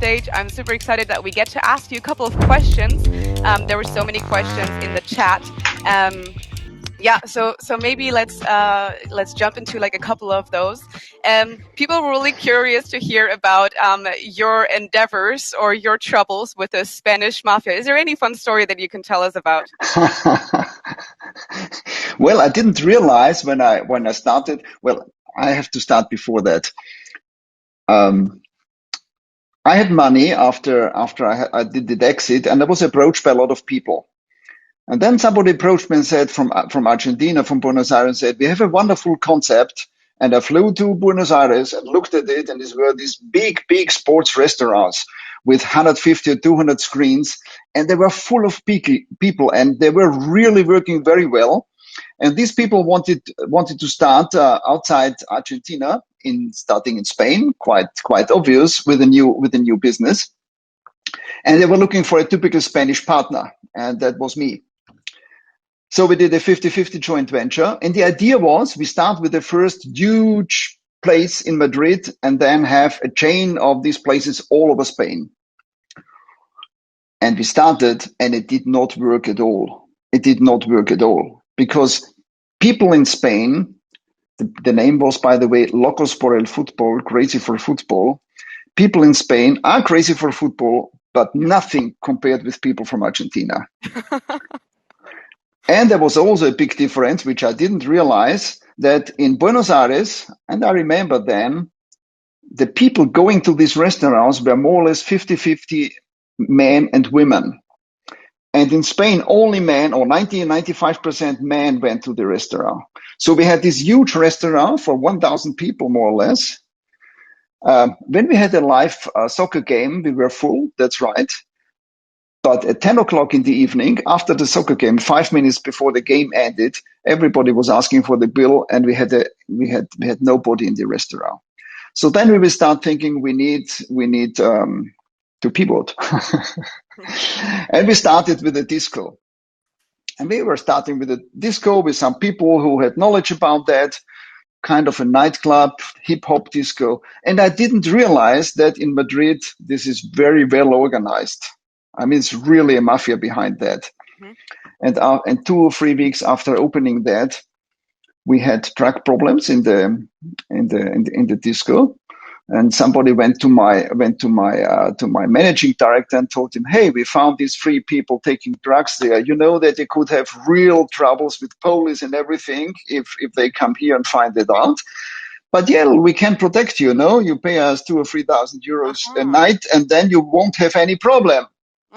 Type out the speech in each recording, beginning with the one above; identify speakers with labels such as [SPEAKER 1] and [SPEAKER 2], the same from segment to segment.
[SPEAKER 1] Backstage. I'm super excited that we get to ask you a couple of questions. There were so many questions in the chat. So maybe let's jump into like a couple of those. People were really curious to hear about your endeavors or your troubles with the Spanish mafia. Is there any fun story that you can tell us about?
[SPEAKER 2] Well, I didn't realize when I started. Well, I have to start before that. I had money after I did the exit, and I was approached by a lot of people. And then somebody approached me and said from Argentina, from Buenos Aires, said, we have a wonderful concept. And I flew to Buenos Aires and looked at it, and these were these big sports restaurants with 150 or 200 screens, and they were full of people, and they were really working very well. And these people wanted to start outside Argentina, starting in Spain, quite obvious, with a new business. And they were looking for a typical Spanish partner, and that was me. So we did a 50-50 joint venture. And the idea was we start with the first huge place in Madrid and then have a chain of these places all over Spain. And we started, and it did not work at all. It did not work at all because people in Spain, the name was, by the way, Locos por el Fútbol, crazy for football. People in Spain are crazy for football, but nothing compared with people from Argentina. And there was also a big difference, which I didn't realize, that in Buenos Aires, and I remember then, the people going to these restaurants were more or less 50-50 men and women. And in Spain, only men, or 95% men, went to the restaurant. So we had this huge restaurant for 1,000 people, more or less. When we had a live soccer game, we were full, that's right. But at 10 o'clock in the evening, after the soccer game, 5 minutes before the game ended, everybody was asking for the bill, and we had nobody in the restaurant. So then we will start thinking we need to pivot. And we started with a disco. And we were starting with a disco with some people who had knowledge about that, kind of a nightclub, hip-hop disco. And I didn't realize that in Madrid, this is very well organized. I mean, it's really a mafia behind that. Mm-hmm. And 2 or 3 weeks after opening that, we had drug problems in the disco. And somebody went to my managing director and told him, hey, we found these 3 people taking drugs there. You know that they could have real troubles with police and everything if they come here and find it out. But yeah, we can protect you, no? You pay us 2,000 or 3,000 euros a night, and then you won't have any problem.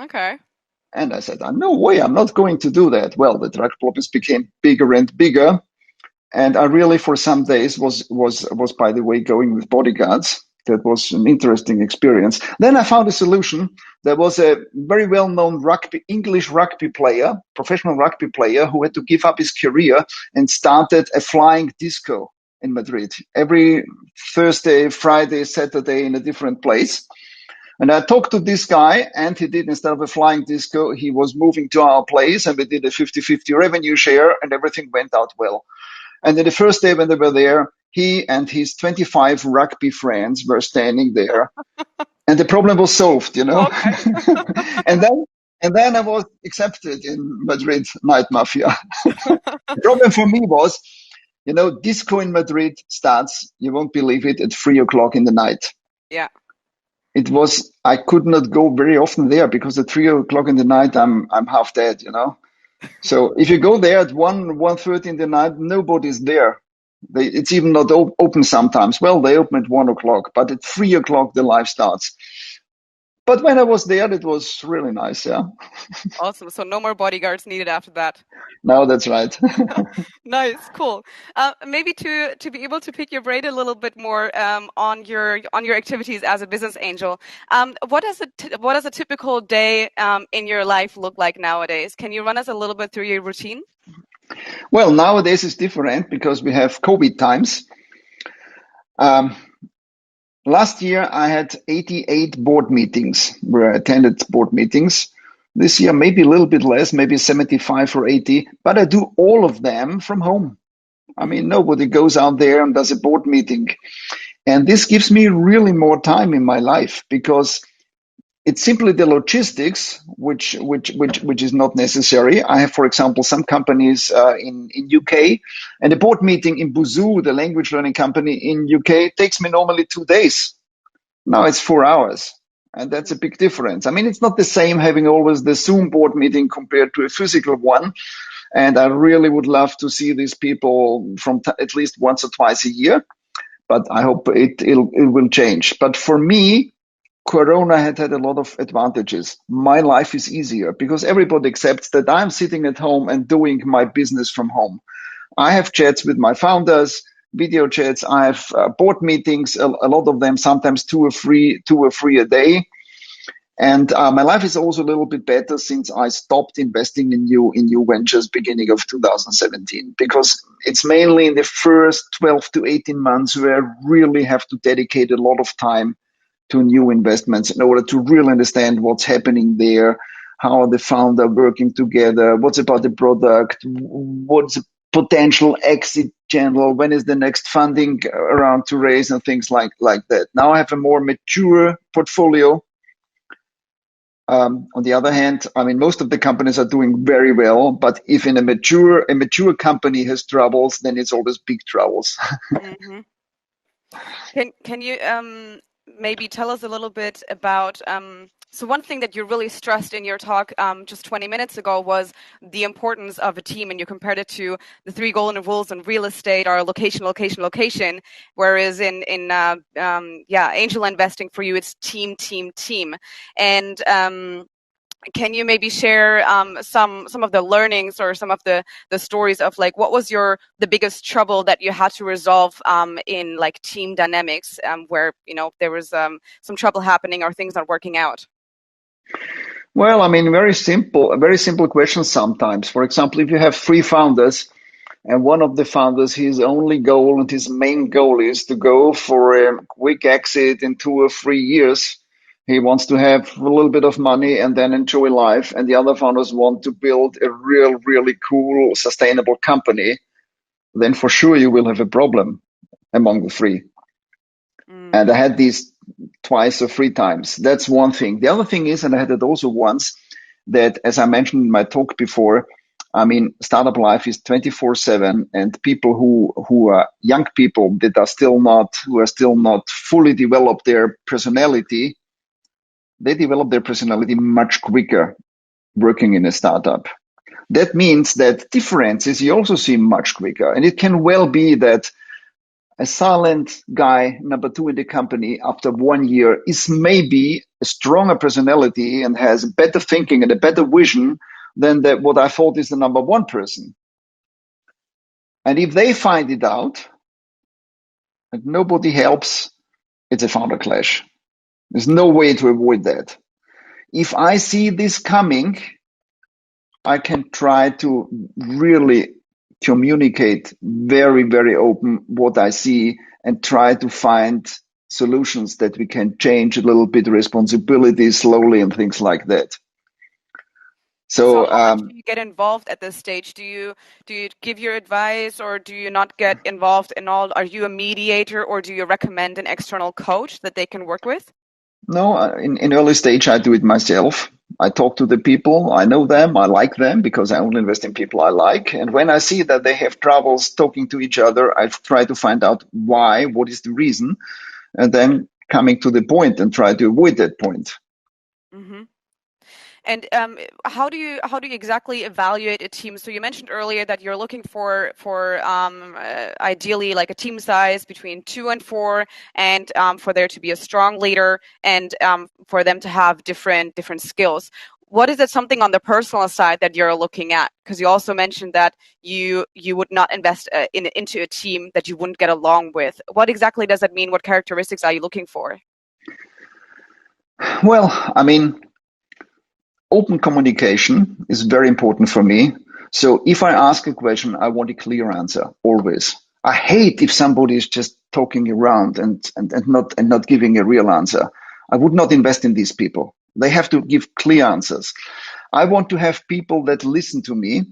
[SPEAKER 1] Okay.
[SPEAKER 2] And I said, no way, I'm not going to do that. Well, the drug problems became bigger and bigger. And I really, for some days, was by the way, going with bodyguards. That was an interesting experience. Then I found a solution. There was a very well-known English rugby player, professional rugby player, who had to give up his career and started a flying disco in Madrid. Every Thursday, Friday, Saturday in a different place. And I talked to this guy, and he did, instead of a flying disco, he was moving to our place, and we did a 50-50 revenue share, and everything went out well. And then the first day when they were there, he and his 25 rugby friends were standing there, and the problem was solved, you know. Okay. and then I was accepted in Madrid night mafia. The problem for me was, you know, disco in Madrid starts, you won't believe it, at 3 o'clock in the night.
[SPEAKER 1] Yeah.
[SPEAKER 2] I could not go very often there because at 3 o'clock in the night, I'm half dead, you know. So if you go there at 1:30 in the night, nobody's there. It's even not open sometimes. Well, they open at 1 o'clock, but at 3 o'clock, the live starts. But when I was there, it was really nice, yeah.
[SPEAKER 1] Awesome. So no more bodyguards needed after that.
[SPEAKER 2] No, that's right.
[SPEAKER 1] Nice, cool. Maybe to be able to pick your brain a little bit more on your activities as a business angel. What does a typical day in your life look like nowadays? Can you run us a little bit through your routine?
[SPEAKER 2] Well, nowadays it's different because we have COVID times. Last year, I had 88 board meetings where I attended board meetings. This year, maybe a little bit less, maybe 75 or 80, but I do all of them from home. I mean, nobody goes out there and does a board meeting. And this gives me really more time in my life because it's simply the logistics which is not necessary. I have, for example, some companies in UK, and a board meeting in Buzoo, the language learning company in UK, takes me normally 2 days. Now it's 4 hours. And that's a big difference. I mean, it's not the same having always the Zoom board meeting compared to a physical one. And I really would love to see these people from at least once or twice a year. But I hope it will change. But for me, Corona had a lot of advantages. My life is easier because everybody accepts that I'm sitting at home and doing my business from home. I have chats with my founders, video chats. I have board meetings, a lot of them, sometimes two or three a day. And my life is also a little bit better since I stopped investing in new ventures beginning of 2017, because it's mainly in the first 12 to 18 months where I really have to dedicate a lot of time to new investments in order to really understand what's happening there, how are the founder working together, what's about the product, what's the potential exit channel, when is the next funding around to raise, and things like that. Now I have a more mature portfolio. On the other hand, I mean, most of the companies are doing very well, but if in a mature company has troubles, then it's always big troubles.
[SPEAKER 1] Mm-hmm. Can you maybe tell us a little bit about so one thing that you really stressed in your talk just 20 minutes ago was the importance of a team, and you compared it to the three golden rules in real estate are location, location, location, whereas in angel investing for you it's team, team, team. And can you maybe share some of the learnings or some of the stories of like what was the biggest trouble that you had to resolve in like team dynamics where there was some trouble happening or things not working out?
[SPEAKER 2] Well, I mean, a very simple question sometimes. For example, if you have three founders and one of the founders, his only goal and his main goal is to go for a quick exit in 2 or 3 years. He wants to have a little bit of money and then enjoy life. And the other founders want to build a really cool, sustainable company. Then for sure you will have a problem among the three.
[SPEAKER 1] Mm.
[SPEAKER 2] And I had these twice or three times. That's one thing. The other thing is, and I had it also once, that as I mentioned in my talk before, I mean, startup life is 24/7, and people who are young people that are still not fully developed their personality, they develop their personality much quicker working in a startup. That means that differences you also see much quicker, and it can well be that a silent guy, number two in the company, after 1 year is maybe a stronger personality and has better thinking and a better vision than what I thought is the number one person. And if they find it out and nobody helps, it's a founder clash. There's no way to avoid that. If I see this coming, I can try to really communicate very open what I see and try to find solutions that we can change a little bit responsibility slowly and things like that.
[SPEAKER 1] So
[SPEAKER 2] So
[SPEAKER 1] how much do you get involved at this stage? Do you give your advice, or do you not get involved in all? Are you a mediator, or do you recommend an external coach that they can work with?
[SPEAKER 2] no, in early stage I do it myself. I talk to the people, I know them, I like them because I only invest in people I like. And when I see that they have troubles talking to each other, I try to find out why, what is the reason, and then coming to the point and try to avoid that point.
[SPEAKER 1] Mm-hmm. And how do you exactly evaluate a team? So you mentioned earlier that you're looking for ideally like a team size between 2 and 4, and for there to be a strong leader and for them to have different skills. What is it something on the personal side that you're looking at? Because you also mentioned that you would not invest into a team that you wouldn't get along with. What exactly does that mean? What characteristics are you looking for?
[SPEAKER 2] Well, I mean, open communication is very important for me. So if I ask a question, I want a clear answer always. I hate if somebody is just talking around and not giving a real answer. I would not invest in these people. They have to give clear answers. I want to have people that listen to me.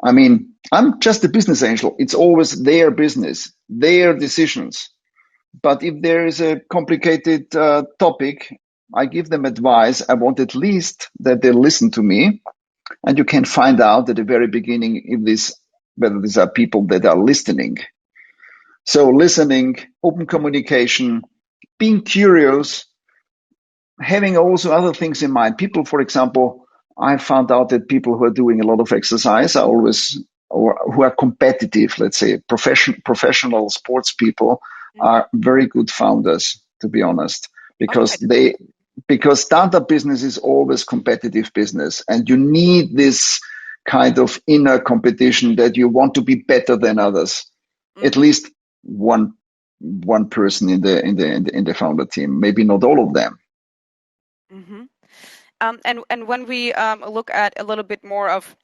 [SPEAKER 2] I mean, I'm just a business angel. It's always their business, their decisions. But if there is a complicated topic, I give them advice. I want at least that they listen to me. And you can find out at the very beginning whether these are people that are listening. So listening, open communication, being curious, having also other things in mind. People, for example, I found out that people who are doing a lot of exercise are always, or who are competitive, let's say professional sports people, are very good founders, to be honest, because because startup business is always competitive business, and you need this kind of inner competition that you want to be better than others. At least one person in the founder team, maybe not all of them.
[SPEAKER 1] Mm-hmm. And when we look at a little bit more of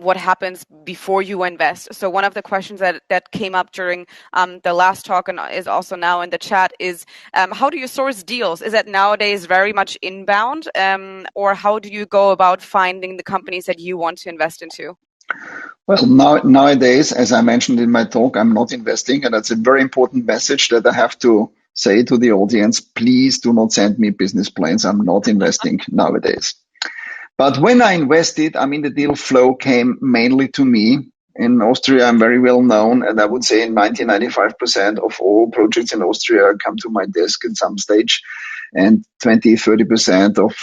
[SPEAKER 1] what happens before you invest. So one of the questions that came up during the last talk and is also now in the chat is how do you source deals? Is that nowadays very much inbound, or how do you go about finding the companies that you want to invest into?
[SPEAKER 2] Well, nowadays, as I mentioned in my talk, I'm not investing, and that's a very important message that I have to say to the audience. Please do not send me business plans. I'm not investing nowadays. But when I invested, I mean, the deal flow came mainly to me. In Austria, I'm very well known, and I would say 95% of all projects in Austria come to my desk at some stage, and 30% of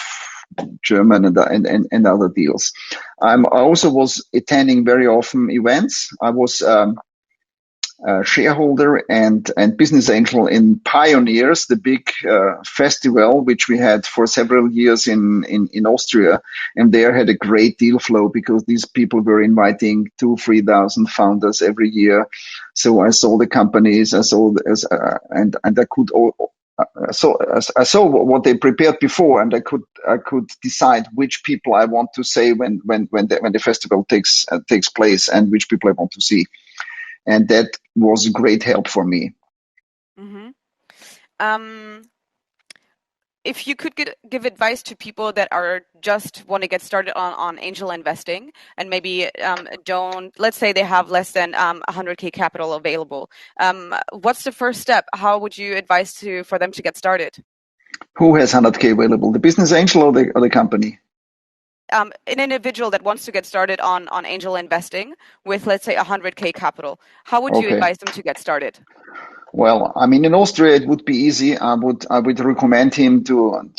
[SPEAKER 2] German and other deals. I also was attending very often events. I was shareholder and business angel in Pioneers, the big festival which we had for several years in Austria, and there had a great deal flow because these people were inviting 2,000-3,000 founders every year. So I saw the companies, I saw and I could I saw what they prepared before, and I could decide which people I want to say when the festival takes place, and which people I want to see. And that was a great help for me.
[SPEAKER 1] Mm-hmm. If you could give advice to people that are just want to get started on angel investing and maybe let's say they have less than 100K capital available, what's the first step? How would you advise for them to get started?
[SPEAKER 2] Who has 100K available? The business angel or the company?
[SPEAKER 1] An individual that wants to get started on angel investing with, let's say, 100K capital. How would you advise them to get started?
[SPEAKER 2] Well, I mean, in Austria, it would be easy. I would recommend him to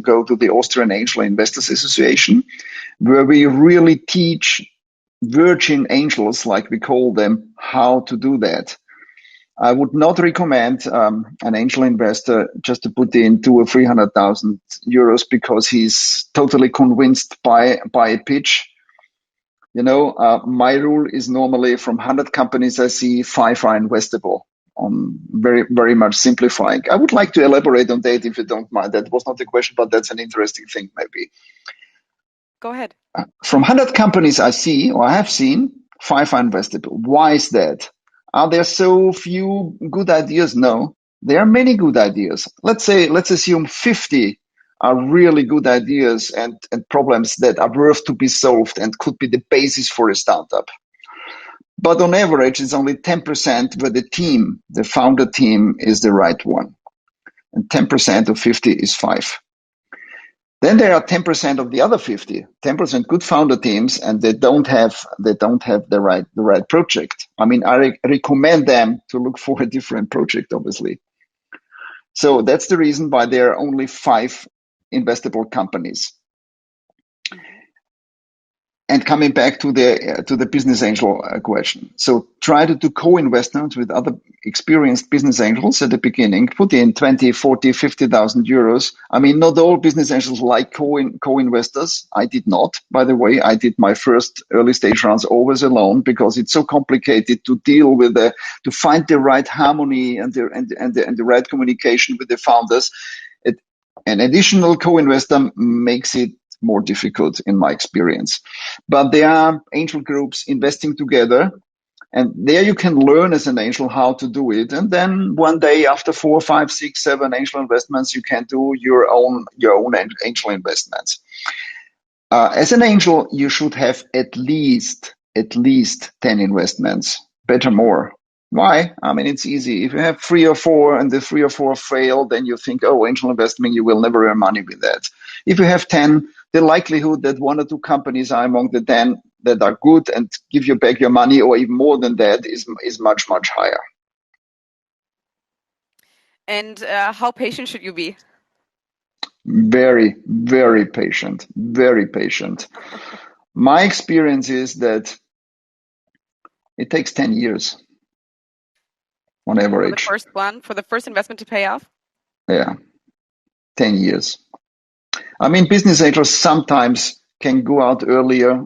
[SPEAKER 2] go to the Austrian Angel Investors Association, where we really teach virgin angels, like we call them, how to do that. I would not recommend an angel investor just to put in 200,000 or 300,000 euros because he's totally convinced by a pitch. You know, my rule is normally from 100 companies I see, 5 are investable. Very, very much simplifying. I would like to elaborate on that if you don't mind. That was not the question, but that's an interesting thing, maybe.
[SPEAKER 1] Go ahead.
[SPEAKER 2] From 100 companies I see or I have seen, 5 are investable. Why is that? Are there so few good ideas? No, there are many good ideas. Let's assume 50 are really good ideas and problems that are worth to be solved and could be the basis for a startup. But on average, it's only 10% where the founder team is the right one. And 10% of 50 is 5. Then there are 10% of the other 50, 10% good founder teams, and they don't have the right project. I mean, I recommend them to look for a different project, obviously. So that's the reason why there are only 5 investable companies. And coming back to the business angel question. So try to do co-investments with other experienced business angels at the beginning. Put in 20, 40, 50,000 euros. I mean, not all business angels like co-investors. I did not. By the way, I did my first early stage rounds always alone because it's so complicated to deal with to find the right harmony and the right communication with the founders. An additional co-investor makes it more difficult in my experience. But there are angel groups investing together, and there you can learn as an angel how to do it. And then one day after 4, 5, 6, 7 angel investments, you can do your own angel investments. As an angel, you should have at least 10 investments, better more. Why? I mean, it's easy. If you have 3 or 4 and the 3 or 4 fail, then you think, oh, angel investment, you will never earn money with that. If you have 10, the likelihood that 1 or 2 companies are among the 10 that are good and give you back your money, or even more than that, is much, much higher.
[SPEAKER 1] And how patient should you be?
[SPEAKER 2] Very, very patient. Very patient. My experience is that it takes 10 years on
[SPEAKER 1] For the
[SPEAKER 2] average.
[SPEAKER 1] first one, for the first investment to pay off?
[SPEAKER 2] Yeah, 10 years. I mean, business angels sometimes can go out earlier.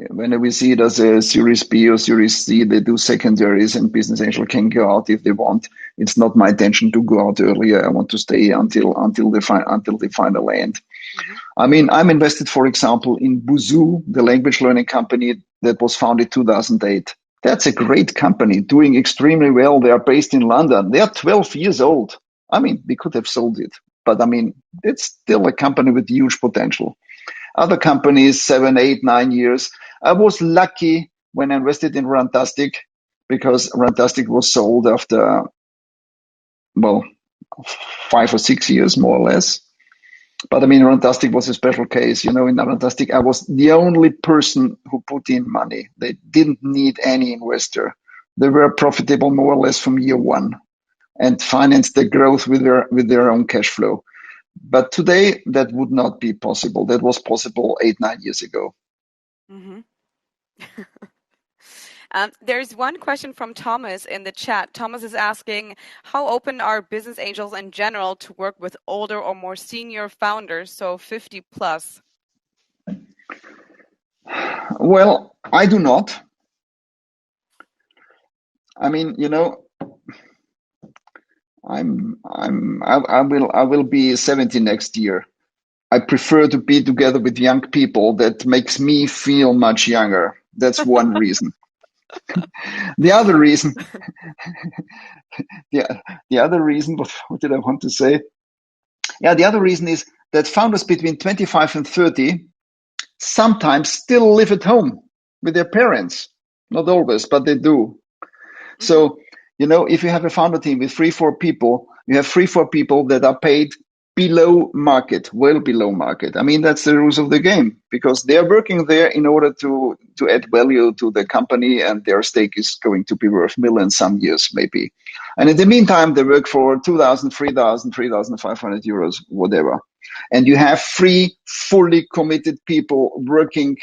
[SPEAKER 2] When we see it as a Series B or Series C, they do secondaries, and business angel can go out if they want. It's not my intention to go out earlier. I want to stay until they find a land.
[SPEAKER 1] Mm-hmm.
[SPEAKER 2] I mean, I'm invested, for example, in Busuu, the language learning company that was founded 2008. That's a great company doing extremely well. They are based in London. They are 12 years old. I mean, we could have sold it, but I mean, it's still a company with huge potential. Other companies, 7, 8, 9 years. I was lucky when I invested in Rantastic because Rantastic was sold after, well, 5 or 6 years, more or less. But I mean, Rantastic was a special case. You know, in Rantastic, I was the only person who put in money. They didn't need any investor. They were profitable more or less from year one and financed the growth with their own cash flow. But today, that would not be possible. That was possible 8, 9 years ago.
[SPEAKER 1] Mm-hmm. There's one question from Thomas in the chat. Thomas is asking, how open are business angels in general to work with older or more senior founders, so 50 plus?
[SPEAKER 2] Well, I do not. I mean, you know, I will be 70 next year. I prefer to be together with young people. That makes me feel much younger. That's one reason. The other reason, the, the other reason, what did I want to say? Yeah, the other reason is that founders between 25 and 30 sometimes still live at home with their parents. Not always, but they do.
[SPEAKER 1] Mm-hmm.
[SPEAKER 2] So, you know, if you have a founder team with 3, 4 people, you have 3, 4 people that are paid below market, well below market. I mean, that's the rules of the game because they're working there in order to add value to the company, and their stake is going to be worth millions some years, maybe. And in the meantime, they work for 2,000, 3,000, 3,500 euros, whatever. And you have 3 fully committed people working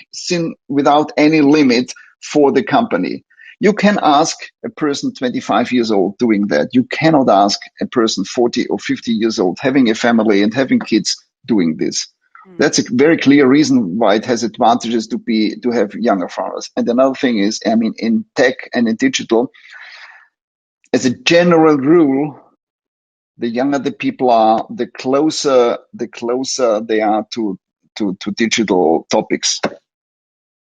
[SPEAKER 2] without any limit for the company. You can ask a person 25 years old doing that. You cannot ask a person 40 or 50 years old having a family and having kids doing this. That's a very clear reason why it has advantages to have younger founders. And another thing is, I mean, in tech and in digital, as a general rule, the younger the people are, the closer they are to digital topics.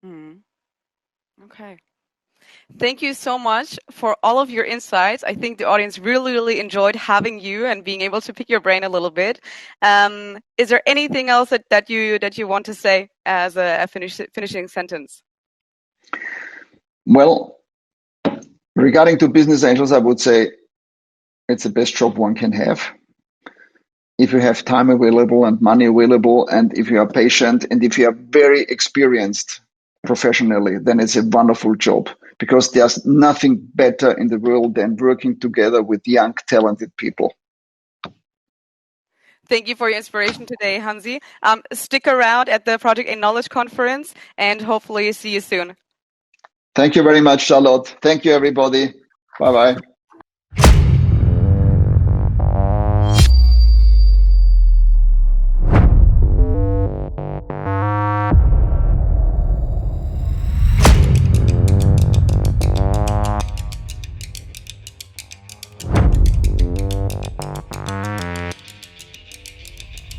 [SPEAKER 1] Mm. Okay. Thank you so much for all of your insights. I think the audience really, really enjoyed having you and being able to pick your brain a little bit. Is there anything else that you want to say as a finishing sentence?
[SPEAKER 2] Well, regarding to business angels, I would say it's the best job one can have. If you have time available and money available, and if you are patient, and if you are very experienced professionally, then it's a wonderful job because there's nothing better in the world than working together with young, talented people.
[SPEAKER 1] Thank you for your inspiration today, Hansi. Stick around at the Project A Knowledge Conference and hopefully see you soon.
[SPEAKER 2] Thank you very much, Charlotte. Thank you, everybody. Bye-bye.